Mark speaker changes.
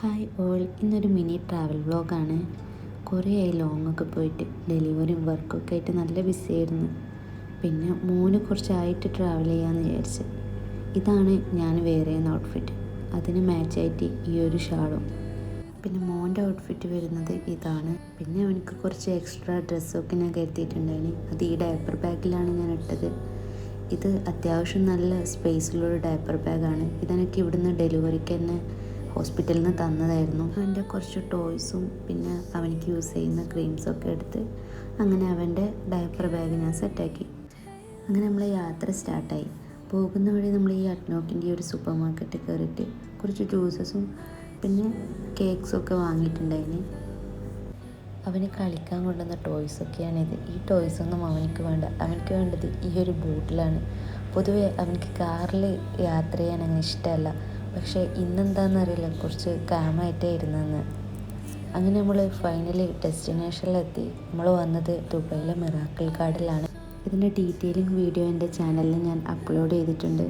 Speaker 1: Hi all, ഇന്നൊരു mini travel വ്ളോഗാണ്. കുറേയായി ലോങ്ങൊക്കെ പോയിട്ട് ഡെലിവറിയും വർക്കൊക്കെ ആയിട്ട് നല്ല ബിസി ആയിരുന്നു. പിന്നെ മോന് കുറച്ചായിട്ട് ട്രാവൽ ചെയ്യാമെന്ന് വിചാരിച്ച്. ഇതാണ് ഞാൻ വെയർ ചെയ്യുന്ന ഔട്ട്ഫിറ്റ്. അതിന് മാച്ചായിട്ട് ഈ ഒരു ഷാളും. പിന്നെ മോൻ്റെ ഔട്ട്ഫിറ്റ് വരുന്നത് ഇതാണ്. പിന്നെ അവനക്ക് കുറച്ച് എക്സ്ട്രാ ഡ്രസ്സൊക്കെ ഞാൻ കരുതിയിട്ടുണ്ടായിന്. അത് ഈ ഡയപ്പർ ബാഗിലാണ് ഞാൻ ഇട്ടത്. ഇത് അത്യാവശ്യം നല്ല സ്പേസിലുള്ളൊരു ഡയപ്പർ ബാഗാണ്. ഇതെനിക്ക് ഇവിടുന്ന് ഡെലിവറിക്ക് തന്നെ ഹോസ്പിറ്റലിൽ നിന്ന് തന്നതായിരുന്നു. അവൻ്റെ കുറച്ച് ടോയ്സും പിന്നെ അവനിക്ക് യൂസ് ചെയ്യുന്ന ക്രീംസൊക്കെ എടുത്ത് അങ്ങനെ അവൻ്റെ ഡയപ്പർ ബാഗ് ഞാൻ സെറ്റാക്കി. അങ്ങനെ നമ്മൾ യാത്ര സ്റ്റാർട്ടായി. പോകുന്ന വഴി നമ്മൾ ഈ അഡ്നോക്കിൻ്റെ ഒരു സൂപ്പർ മാർക്കറ്റിൽ കയറിയിട്ട് കുറച്ച് ജ്യൂസസും പിന്നെ കേക്ക്സൊക്കെ വാങ്ങിയിട്ടുണ്ടായിന്. അവന് കളിക്കാൻ കൊണ്ടുവന്ന ടോയ്സൊക്കെയാണിത്. ഈ ടോയ്സൊന്നും അവനിക്ക് വേണ്ട. അവനിക്ക് വേണ്ടത് ഈ ഒരു ബോട്ടിലാണ്. പൊതുവെ അവനിക്ക് കാറിൽ യാത്ര ചെയ്യാൻ അങ്ങനെ ഇഷ്ടമല്ല. പക്ഷേ ഇന്നെന്താണെന്നറിയില്ല, കുറച്ച് കാമായിട്ടേ ഇരുന്നെന്ന്. അങ്ങനെ നമ്മൾ ഫൈനലി ഡെസ്റ്റിനേഷനിലെത്തി. നമ്മൾ വന്നത് ദുബൈയിലെ മിറാക്കിൾ ഗാർഡനിലാണ്. ഇതിൻ്റെ ഡീറ്റെയിലിംഗ് വീഡിയോ എൻ്റെ ചാനലിൽ ഞാൻ അപ്ലോഡ് ചെയ്തിട്ടുണ്ട്.